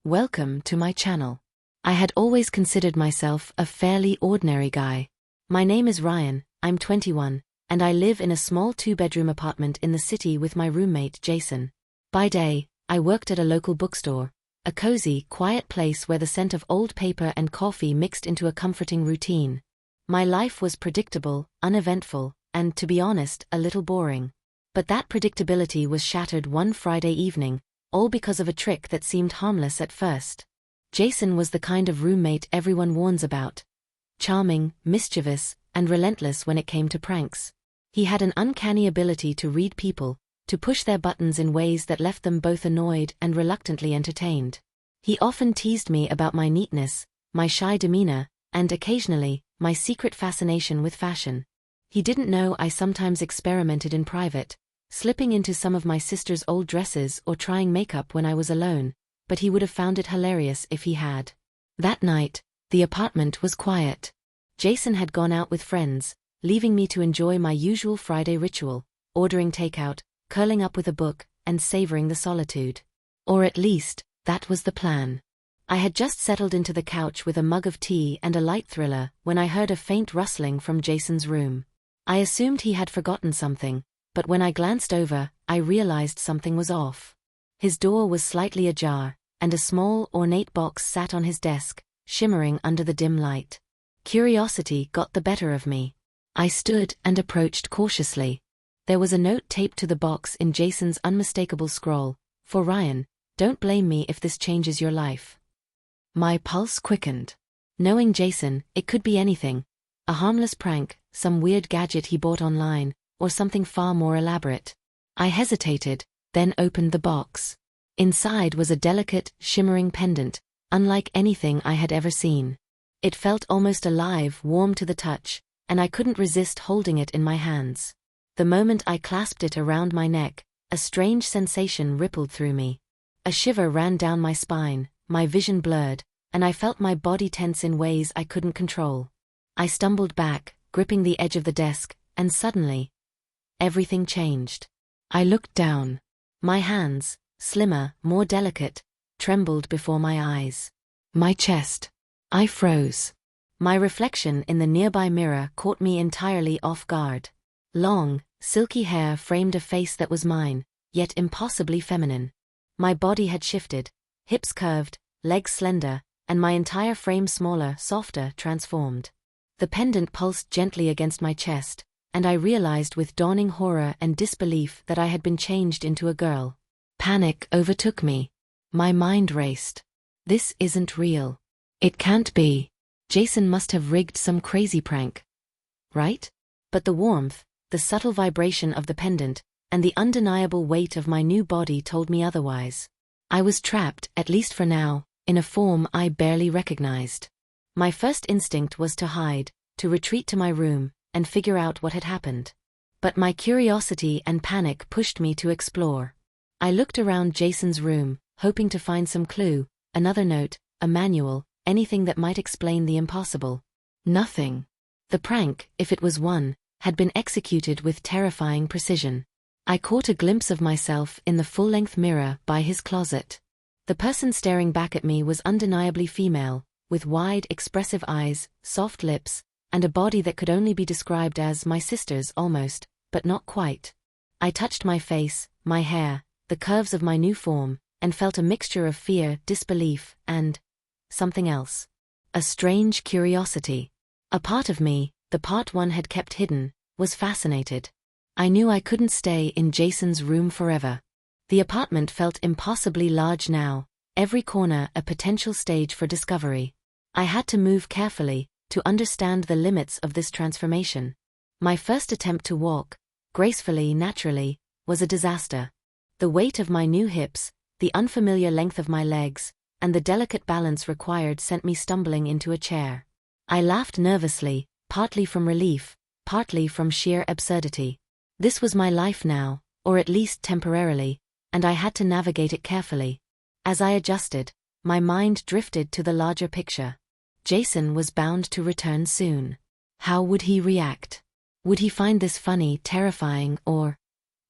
Welcome to my channel. I had always considered myself a fairly ordinary guy. My name is Ryan, I'm 21, and I live in a small 2-bedroom apartment in the city with my roommate Jason. By day, I worked at a local bookstore, a cozy, quiet place where the scent of old paper and coffee mixed into a comforting routine. My life was predictable, uneventful, and, to be honest, a little boring. But that predictability was shattered one Friday evening, all because of a trick that seemed harmless at first. Jason was the kind of roommate everyone warns about. Charming, mischievous, and relentless when it came to pranks. He had an uncanny ability to read people, to push their buttons in ways that left them both annoyed and reluctantly entertained. He often teased me about my neatness, my shy demeanor, and occasionally, my secret fascination with fashion. He didn't know I sometimes experimented in private, slipping into some of my sister's old dresses or trying makeup when I was alone, but he would have found it hilarious if he had. That night, the apartment was quiet. Jason had gone out with friends, leaving me to enjoy my usual Friday ritual, ordering takeout, curling up with a book, and savoring the solitude. Or at least, that was the plan. I had just settled into the couch with a mug of tea and a light thriller when I heard a faint rustling from Jason's room. I assumed he had forgotten something, but when I glanced over, I realized something was off. His door was slightly ajar, and a small, ornate box sat on his desk, shimmering under the dim light. Curiosity got the better of me. I stood and approached cautiously. There was a note taped to the box in Jason's unmistakable scrawl, "For Ryan, don't blame me if this changes your life." My pulse quickened. Knowing Jason, it could be anything. A harmless prank, some weird gadget he bought online, or something far more elaborate. I hesitated, then opened the box. Inside was a delicate, shimmering pendant, unlike anything I had ever seen. It felt almost alive, warm to the touch, and I couldn't resist holding it in my hands. The moment I clasped it around my neck, a strange sensation rippled through me. A shiver ran down my spine, my vision blurred, and I felt my body tense in ways I couldn't control. I stumbled back, gripping the edge of the desk, and suddenly, everything changed. I looked down. My hands, slimmer, more delicate, trembled before my eyes. My chest. I froze. My reflection in the nearby mirror caught me entirely off guard. Long, silky hair framed a face that was mine, yet impossibly feminine. My body had shifted, hips curved, legs slender, and my entire frame smaller, softer, transformed. The pendant pulsed gently against my chest, and I realized with dawning horror and disbelief that I had been changed into a girl. Panic overtook me. My mind raced. This isn't real. It can't be. Jason must have rigged some crazy prank. Right? But the warmth, the subtle vibration of the pendant, and the undeniable weight of my new body told me otherwise. I was trapped, at least for now, in a form I barely recognized. My first instinct was to hide, to retreat to my room, and figure out what had happened. But my curiosity and panic pushed me to explore. I looked around Jason's room, hoping to find some clue, another note, a manual, anything that might explain the impossible. Nothing. The prank, if it was one, had been executed with terrifying precision. I caught a glimpse of myself in the full-length mirror by his closet. The person staring back at me was undeniably female, with wide, expressive eyes, soft lips, and a body that could only be described as my sister's almost, but not quite. I touched my face, my hair, the curves of my new form, and felt a mixture of fear, disbelief, and something else. A strange curiosity. A part of me, the part one had kept hidden, was fascinated. I knew I couldn't stay in Jason's room forever. The apartment felt impossibly large now, every corner a potential stage for discovery. I had to move carefully, to understand the limits of this transformation. My first attempt to walk, gracefully, naturally, was a disaster. The weight of my new hips, the unfamiliar length of my legs, and the delicate balance required sent me stumbling into a chair. I laughed nervously, partly from relief, partly from sheer absurdity. This was my life now, or at least temporarily, and I had to navigate it carefully. As I adjusted, my mind drifted to the larger picture. Jason was bound to return soon. How would he react? Would he find this funny, terrifying, or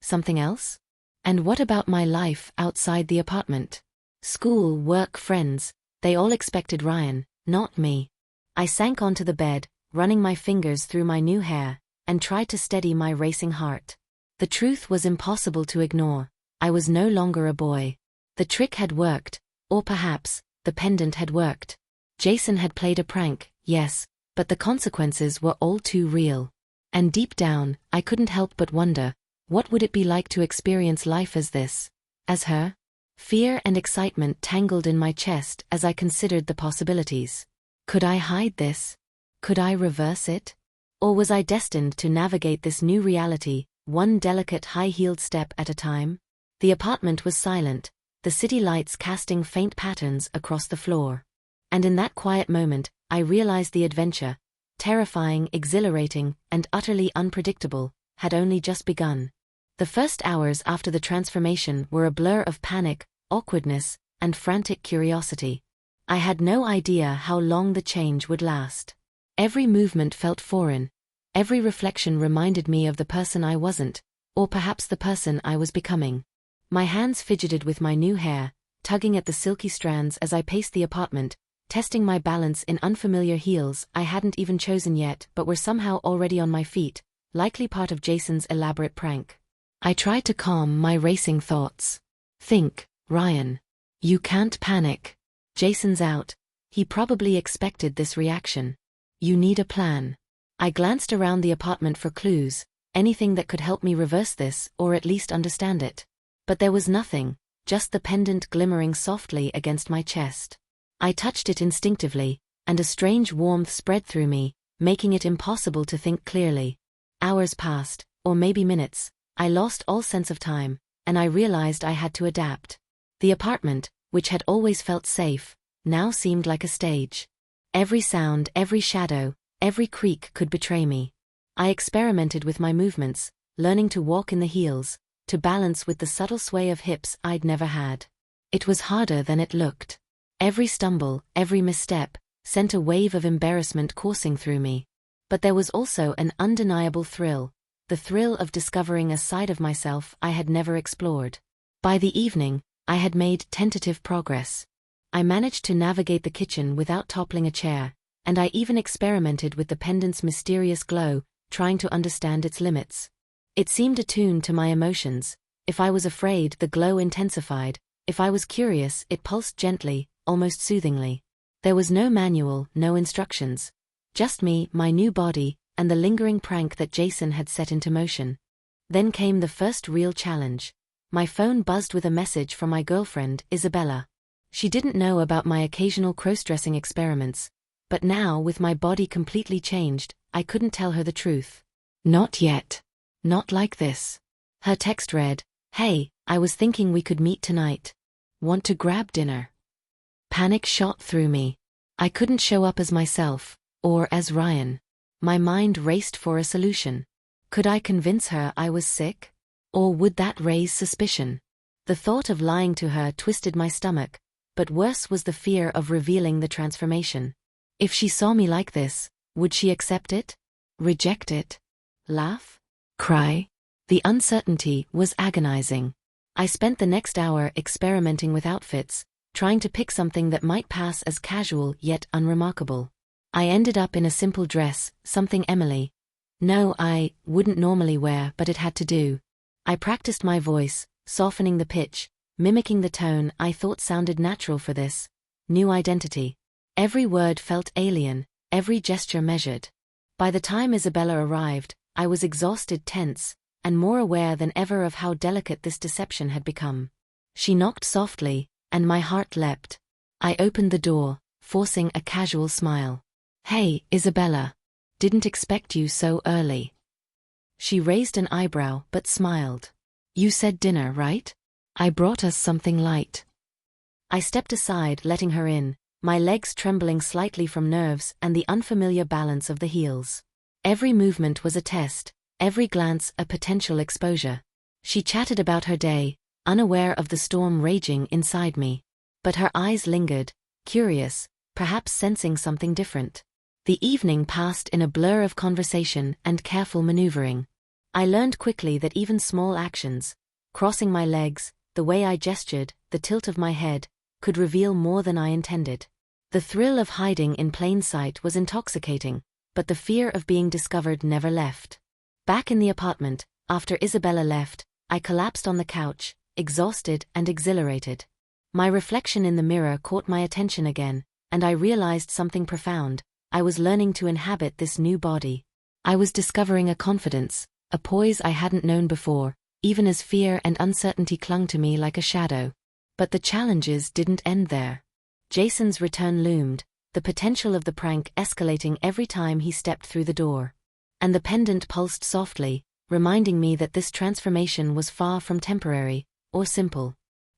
something else? And what about my life outside the apartment? School, work, friends, they all expected Ryan, not me. I sank onto the bed, running my fingers through my new hair, and tried to steady my racing heart. The truth was impossible to ignore. I was no longer a boy. The trick had worked, or perhaps, the pendant had worked. Jason had played a prank, yes, but the consequences were all too real. And deep down, I couldn't help but wonder, what would it be like to experience life as this? As her? Fear and excitement tangled in my chest as I considered the possibilities. Could I hide this? Could I reverse it? Or was I destined to navigate this new reality, one delicate high-heeled step at a time? The apartment was silent, the city lights casting faint patterns across the floor. And in that quiet moment, I realized the adventure, terrifying, exhilarating, and utterly unpredictable, had only just begun. The first hours after the transformation were a blur of panic, awkwardness, and frantic curiosity. I had no idea how long the change would last. Every movement felt foreign. Every reflection reminded me of the person I wasn't, or perhaps the person I was becoming. My hands fidgeted with my new hair, tugging at the silky strands as I paced the apartment, testing my balance in unfamiliar heels I hadn't even chosen yet but were somehow already on my feet, likely part of Jason's elaborate prank. I tried to calm my racing thoughts. Think, Ryan. You can't panic. Jason's out. He probably expected this reaction. You need a plan. I glanced around the apartment for clues, anything that could help me reverse this or at least understand it. But there was nothing, just the pendant glimmering softly against my chest. I touched it instinctively, and a strange warmth spread through me, making it impossible to think clearly. Hours passed, or maybe minutes. I lost all sense of time, and I realized I had to adapt. The apartment, which had always felt safe, now seemed like a stage. Every sound, every shadow, every creak could betray me. I experimented with my movements, learning to walk in the heels, to balance with the subtle sway of hips I'd never had. It was harder than it looked. Every stumble, every misstep, sent a wave of embarrassment coursing through me. But there was also an undeniable thrill, the thrill of discovering a side of myself I had never explored. By the evening, I had made tentative progress. I managed to navigate the kitchen without toppling a chair, and I even experimented with the pendant's mysterious glow, trying to understand its limits. It seemed attuned to my emotions. If I was afraid, the glow intensified. If I was curious, it pulsed gently, almost soothingly. There was no manual, no instructions. Just me, my new body, and the lingering prank that Jason had set into motion. Then came the first real challenge. My phone buzzed with a message from my girlfriend, Isabella. She didn't know about my occasional crossdressing experiments, but now, with my body completely changed, I couldn't tell her the truth. Not yet. Not like this. Her text read, "Hey, I was thinking we could meet tonight. Want to grab dinner?" Panic shot through me. I couldn't show up as myself, or as Ryan. My mind raced for a solution. Could I convince her I was sick? Or would that raise suspicion? The thought of lying to her twisted my stomach, but worse was the fear of revealing the transformation. If she saw me like this, would she accept it? Reject it? Laugh? Cry? The uncertainty was agonizing. I spent the next hour experimenting with outfits, trying to pick something that might pass as casual yet unremarkable. I ended up in a simple dress, something Emily. No, I wouldn't normally wear, but it had to do. I practiced my voice, softening the pitch, mimicking the tone I thought sounded natural for this new identity. Every word felt alien, every gesture measured. By the time Isabella arrived, I was exhausted, tense, and more aware than ever of how delicate this deception had become. She knocked softly, and my heart leapt. I opened the door, forcing a casual smile. "Hey, Isabella. Didn't expect you so early." She raised an eyebrow but smiled. "You said dinner, right? I brought us something light." I stepped aside, letting her in, my legs trembling slightly from nerves and the unfamiliar balance of the heels. Every movement was a test, every glance a potential exposure. She chatted about her day, unaware of the storm raging inside me. But her eyes lingered, curious, perhaps sensing something different. The evening passed in a blur of conversation and careful maneuvering. I learned quickly that even small actions, crossing my legs, the way I gestured, the tilt of my head, could reveal more than I intended. The thrill of hiding in plain sight was intoxicating, but the fear of being discovered never left. Back in the apartment, after Isabella left, I collapsed on the couch, exhausted and exhilarated. My reflection in the mirror caught my attention again, and I realized something profound. I was learning to inhabit this new body. I was discovering a confidence, a poise I hadn't known before, even as fear and uncertainty clung to me like a shadow. But the challenges didn't end there. Jason's return loomed, the potential of the prank escalating every time he stepped through the door. And the pendant pulsed softly, reminding me that this transformation was far from temporary or simple.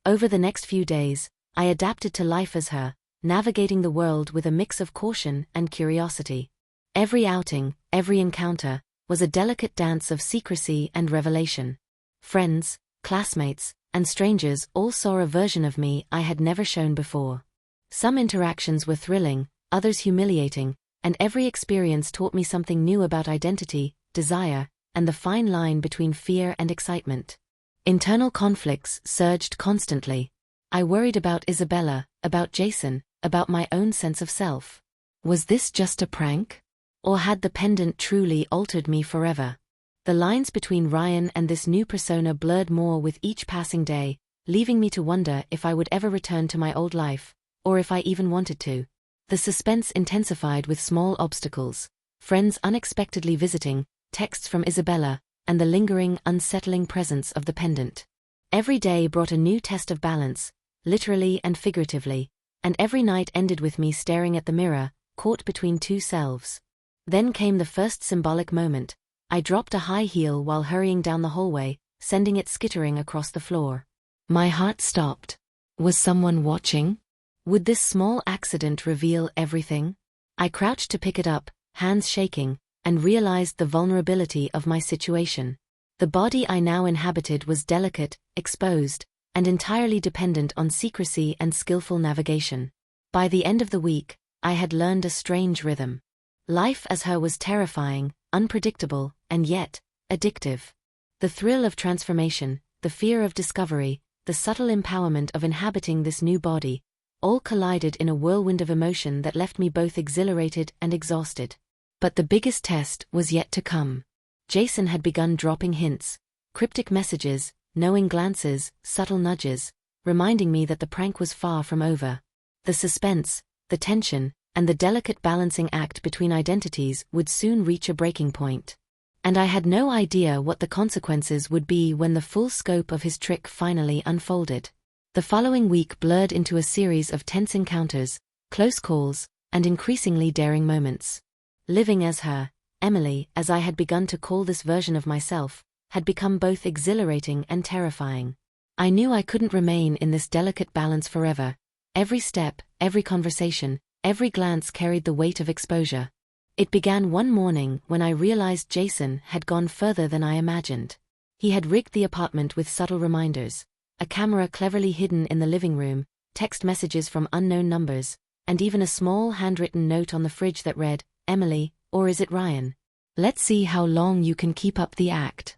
Over the next few days, I adapted to life as her, navigating the world with a mix of caution and curiosity. Every outing, every encounter, was a delicate dance of secrecy and revelation. Friends, classmates, and strangers all saw a version of me I had never shown before. Some interactions were thrilling, others humiliating, and every experience taught me something new about identity, desire, and the fine line between fear and excitement. Internal conflicts surged constantly. I worried about Isabella, about Jason, about my own sense of self. Was this just a prank? Or had the pendant truly altered me forever? The lines between Ryan and this new persona blurred more with each passing day, leaving me to wonder if I would ever return to my old life, or if I even wanted to. The suspense intensified with small obstacles, friends unexpectedly visiting, texts from Isabella, and the lingering, unsettling presence of the pendant. Every day brought a new test of balance, literally and figuratively, and every night ended with me staring at the mirror, caught between two selves. Then came the first symbolic moment. I dropped a high heel while hurrying down the hallway, sending it skittering across the floor. My heart stopped. Was someone watching? Would this small accident reveal everything? I crouched to pick it up, hands shaking, and realized the vulnerability of my situation. The body I now inhabited was delicate, exposed, and entirely dependent on secrecy and skillful navigation. By the end of the week, I had learned a strange rhythm. Life as her was terrifying, unpredictable, and yet, addictive. The thrill of transformation, the fear of discovery, the subtle empowerment of inhabiting this new body, all collided in a whirlwind of emotion that left me both exhilarated and exhausted. But the biggest test was yet to come. Jason had begun dropping hints, cryptic messages, knowing glances, subtle nudges, reminding me that the prank was far from over. The suspense, the tension, and the delicate balancing act between identities would soon reach a breaking point. And I had no idea what the consequences would be when the full scope of his trick finally unfolded. The following week blurred into a series of tense encounters, close calls, and increasingly daring moments. Living as her, Emily, as I had begun to call this version of myself, had become both exhilarating and terrifying. I knew I couldn't remain in this delicate balance forever. Every step, every conversation, every glance carried the weight of exposure. It began one morning when I realized Jason had gone further than I imagined. He had rigged the apartment with subtle reminders, a camera cleverly hidden in the living room, text messages from unknown numbers, and even a small handwritten note on the fridge that read, "Emily, or is it Ryan? Let's see how long you can keep up the act."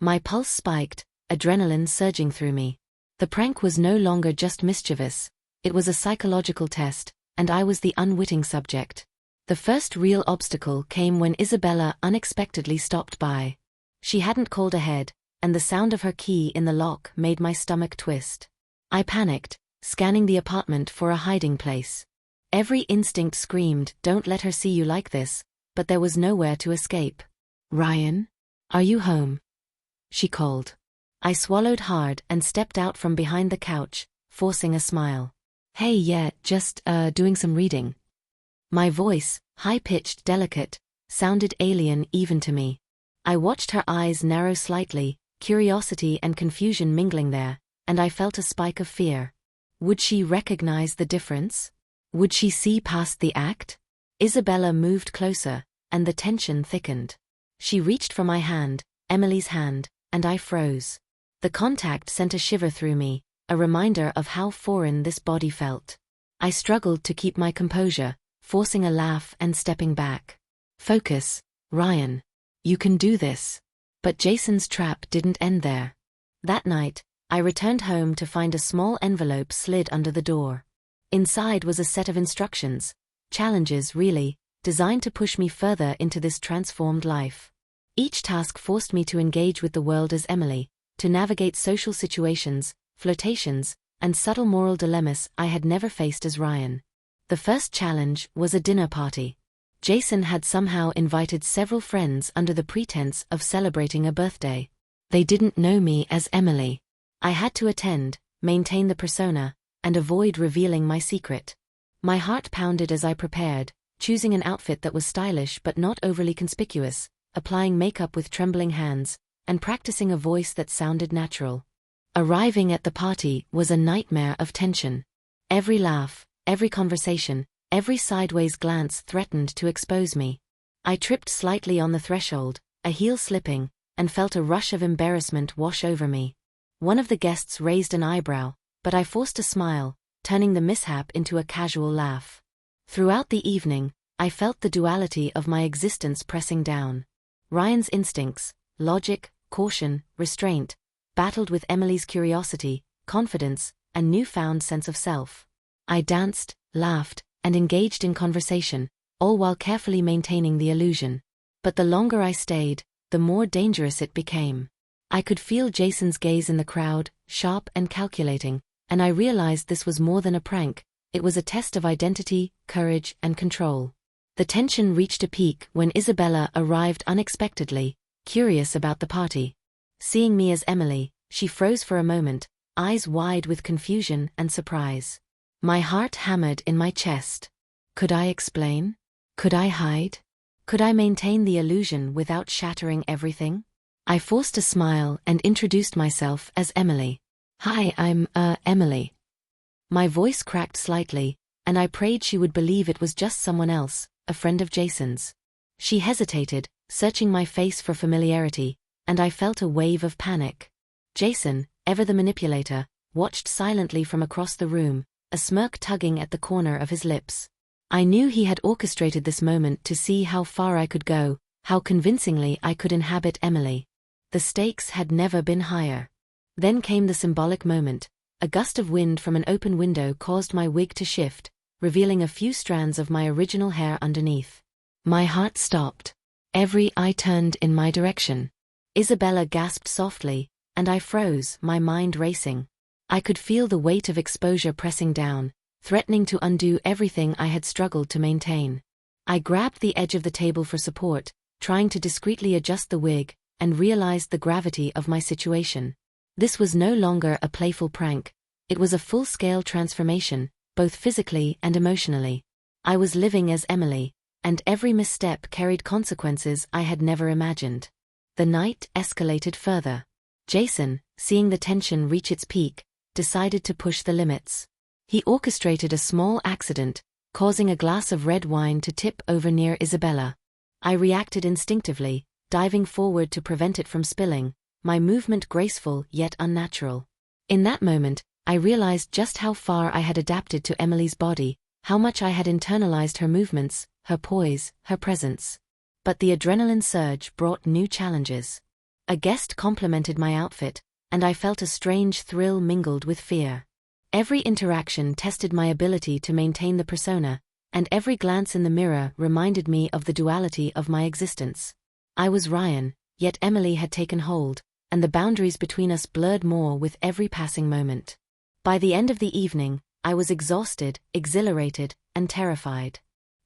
My pulse spiked, adrenaline surging through me. The prank was no longer just mischievous, it was a psychological test, and I was the unwitting subject. The first real obstacle came when Isabella unexpectedly stopped by. She hadn't called ahead, and the sound of her key in the lock made my stomach twist. I panicked, scanning the apartment for a hiding place. Every instinct screamed, "Don't let her see you like this," but there was nowhere to escape. "Ryan? Are you home?" she called. I swallowed hard and stepped out from behind the couch, forcing a smile. "Hey, yeah, just, doing some reading." My voice, high-pitched, delicate, sounded alien even to me. I watched her eyes narrow slightly, curiosity and confusion mingling there, and I felt a spike of fear. Would she recognize the difference? Would she see past the act? Isabella moved closer, and the tension thickened. She reached for my hand, Emily's hand, and I froze. The contact sent a shiver through me, a reminder of how foreign this body felt. I struggled to keep my composure, forcing a laugh and stepping back. "Focus, Ryan. You can do this." But Jason's trap didn't end there. That night, I returned home to find a small envelope slid under the door. Inside was a set of instructions, challenges really, designed to push me further into this transformed life. Each task forced me to engage with the world as Emily, to navigate social situations, flirtations, and subtle moral dilemmas I had never faced as Ryan. The first challenge was a dinner party. Jason had somehow invited several friends under the pretense of celebrating a birthday. They didn't know me as Emily. I had to attend, maintain the persona, and avoid revealing my secret. My heart pounded as I prepared, choosing an outfit that was stylish but not overly conspicuous, applying makeup with trembling hands, and practicing a voice that sounded natural. Arriving at the party was a nightmare of tension. Every laugh, every conversation, every sideways glance threatened to expose me. I tripped slightly on the threshold, a heel slipping, and felt a rush of embarrassment wash over me. One of the guests raised an eyebrow, but I forced a smile, turning the mishap into a casual laugh. Throughout the evening, I felt the duality of my existence pressing down. Ryan's instincts, logic, caution, restraint, battled with Emily's curiosity, confidence, and newfound sense of self. I danced, laughed, and engaged in conversation, all while carefully maintaining the illusion. But the longer I stayed, the more dangerous it became. I could feel Jason's gaze in the crowd, sharp and calculating, and I realized this was more than a prank. It was a test of identity, courage, and control. The tension reached a peak when Isabella arrived unexpectedly, curious about the party. Seeing me as Emily, she froze for a moment, eyes wide with confusion and surprise. My heart hammered in my chest. Could I explain? Could I hide? Could I maintain the illusion without shattering everything? I forced a smile and introduced myself as Emily. Hi, I'm, Emily. My voice cracked slightly, and I prayed she would believe it was just someone else, a friend of Jason's. She hesitated, searching my face for familiarity, and I felt a wave of panic. Jason, ever the manipulator, watched silently from across the room, a smirk tugging at the corner of his lips. I knew he had orchestrated this moment to see how far I could go, how convincingly I could inhabit Emily. The stakes had never been higher. Then came the symbolic moment. A gust of wind from an open window caused my wig to shift, revealing a few strands of my original hair underneath. My heart stopped. Every eye turned in my direction. Isabella gasped softly, and I froze, my mind racing. I could feel the weight of exposure pressing down, threatening to undo everything I had struggled to maintain. I grabbed the edge of the table for support, trying to discreetly adjust the wig, and realized the gravity of my situation. This was no longer a playful prank. It was a full-scale transformation, both physically and emotionally. I was living as Emily, and every misstep carried consequences I had never imagined. The night escalated further. Jason, seeing the tension reach its peak, decided to push the limits. He orchestrated a small accident, causing a glass of red wine to tip over near Isabella. I reacted instinctively, diving forward to prevent it from spilling, my movement graceful yet unnatural. In that moment, I realized just how far I had adapted to Emily's body, how much I had internalized her movements, her poise, her presence. But the adrenaline surge brought new challenges. A guest complimented my outfit, and I felt a strange thrill mingled with fear. Every interaction tested my ability to maintain the persona, and every glance in the mirror reminded me of the duality of my existence. I was Ryan, yet Emily had taken hold, and the boundaries between us blurred more with every passing moment. By the end of the evening, I was exhausted, exhilarated, and terrified.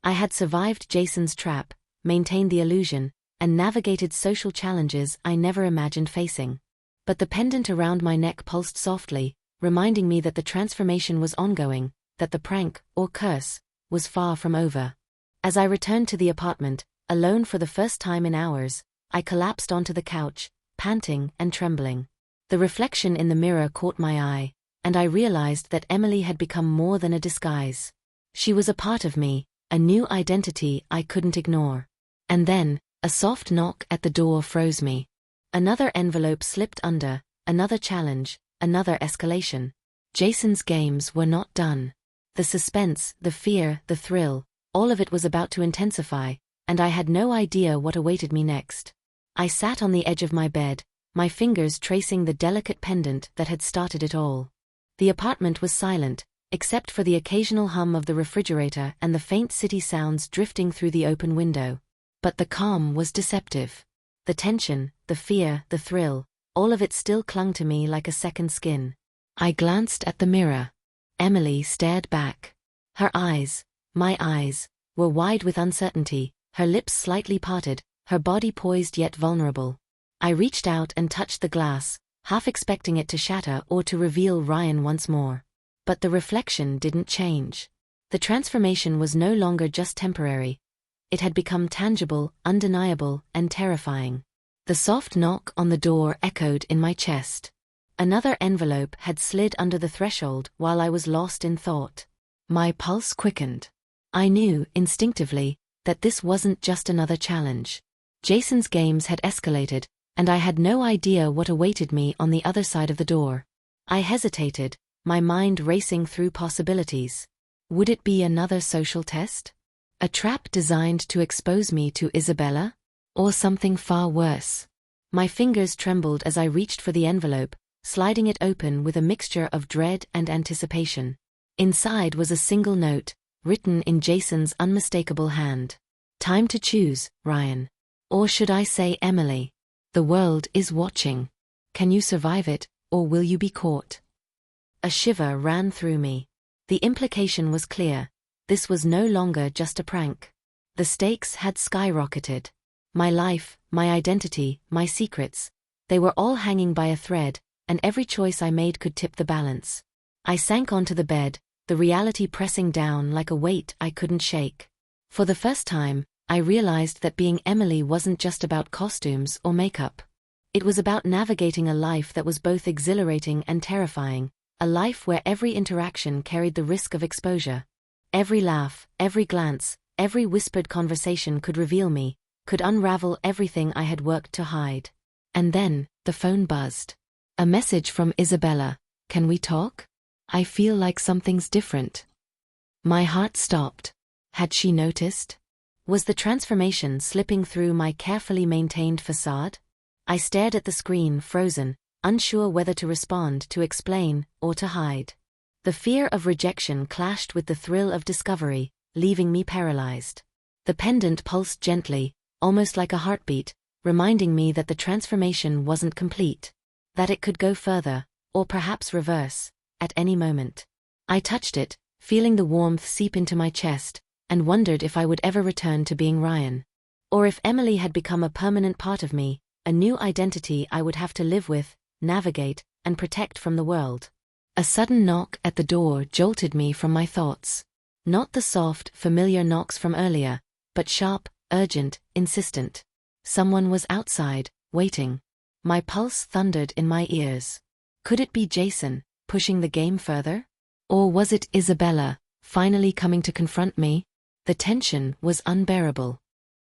I had survived Jason's trap, maintained the illusion, and navigated social challenges I never imagined facing. But the pendant around my neck pulsed softly, reminding me that the transformation was ongoing, that the prank, or curse, was far from over. As I returned to the apartment, alone for the first time in hours, I collapsed onto the couch, panting and trembling. The reflection in the mirror caught my eye, and I realized that Emily had become more than a disguise. She was a part of me, a new identity I couldn't ignore. And then, a soft knock at the door froze me. Another envelope slipped under, another challenge, another escalation. Jason's games were not done. The suspense, the fear, the thrill, all of it was about to intensify, and I had no idea what awaited me next. I sat on the edge of my bed, my fingers tracing the delicate pendant that had started it all. The apartment was silent, except for the occasional hum of the refrigerator and the faint city sounds drifting through the open window. But the calm was deceptive. The tension, the fear, the thrill, all of it still clung to me like a second skin. I glanced at the mirror. Emily stared back. Her eyes, my eyes, were wide with uncertainty, her lips slightly parted, her body poised yet vulnerable. I reached out and touched the glass, half expecting it to shatter or to reveal Ryan once more. But the reflection didn't change. The transformation was no longer just temporary. It had become tangible, undeniable, and terrifying. The soft knock on the door echoed in my chest. Another envelope had slid under the threshold while I was lost in thought. My pulse quickened. I knew, instinctively, that this wasn't just another challenge. Jason's games had escalated, and I had no idea what awaited me on the other side of the door. I hesitated, my mind racing through possibilities. Would it be another social test? A trap designed to expose me to Isabella? Or something far worse? My fingers trembled as I reached for the envelope, sliding it open with a mixture of dread and anticipation. Inside was a single note, written in Jason's unmistakable hand. Time to choose, Ryan. Or should I say Emily? The world is watching. Can you survive it, or will you be caught? A shiver ran through me. The implication was clear. This was no longer just a prank. The stakes had skyrocketed. My life, my identity, my secrets, they were all hanging by a thread, and every choice I made could tip the balance. I sank onto the bed, the reality pressing down like a weight I couldn't shake. For the first time, I realized that being Emily wasn't just about costumes or makeup. It was about navigating a life that was both exhilarating and terrifying, a life where every interaction carried the risk of exposure. Every laugh, every glance, every whispered conversation could reveal me, could unravel everything I had worked to hide. And then, the phone buzzed. A message from Isabella. Can we talk? I feel like something's different. My heart stopped. Had she noticed? Was the transformation slipping through my carefully maintained facade? I stared at the screen, frozen, unsure whether to respond, to explain, or to hide. The fear of rejection clashed with the thrill of discovery, leaving me paralyzed. The pendant pulsed gently, almost like a heartbeat, reminding me that the transformation wasn't complete, that it could go further, or perhaps reverse, at any moment. I touched it, feeling the warmth seep into my chest, and wondered if I would ever return to being Ryan. Or if Emily had become a permanent part of me, a new identity I would have to live with, navigate, and protect from the world. A sudden knock at the door jolted me from my thoughts. Not the soft, familiar knocks from earlier, but sharp, urgent, insistent. Someone was outside, waiting. My pulse thundered in my ears. Could it be Jason, pushing the game further? Or was it Isabella, finally coming to confront me? The tension was unbearable.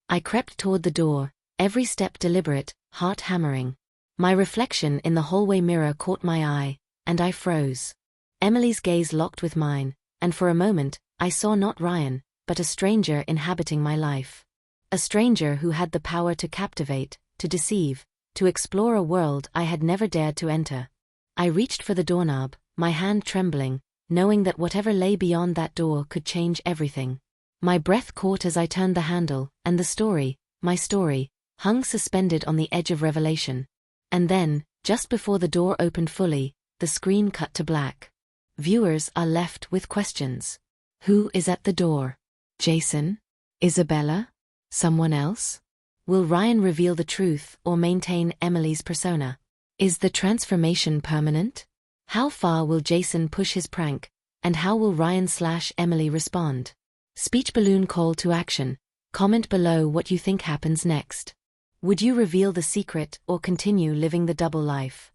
I crept toward the door, every step deliberate, heart hammering. My reflection in the hallway mirror caught my eye, and I froze. Emily's gaze locked with mine, and for a moment, I saw not Ryan, but a stranger inhabiting my life. A stranger who had the power to captivate, to deceive, to explore a world I had never dared to enter. I reached for the doorknob, my hand trembling, knowing that whatever lay beyond that door could change everything. My breath caught as I turned the handle, and the story, my story, hung suspended on the edge of revelation. And then, just before the door opened fully, the screen cut to black. Viewers are left with questions. Who is at the door? Jason? Isabella? Someone else? Will Ryan reveal the truth or maintain Emily's persona? Is the transformation permanent? How far will Jason push his prank, and how will Ryan/Emily respond? Speech balloon call to action. Comment below what you think happens next. Would you reveal the secret or continue living the double life?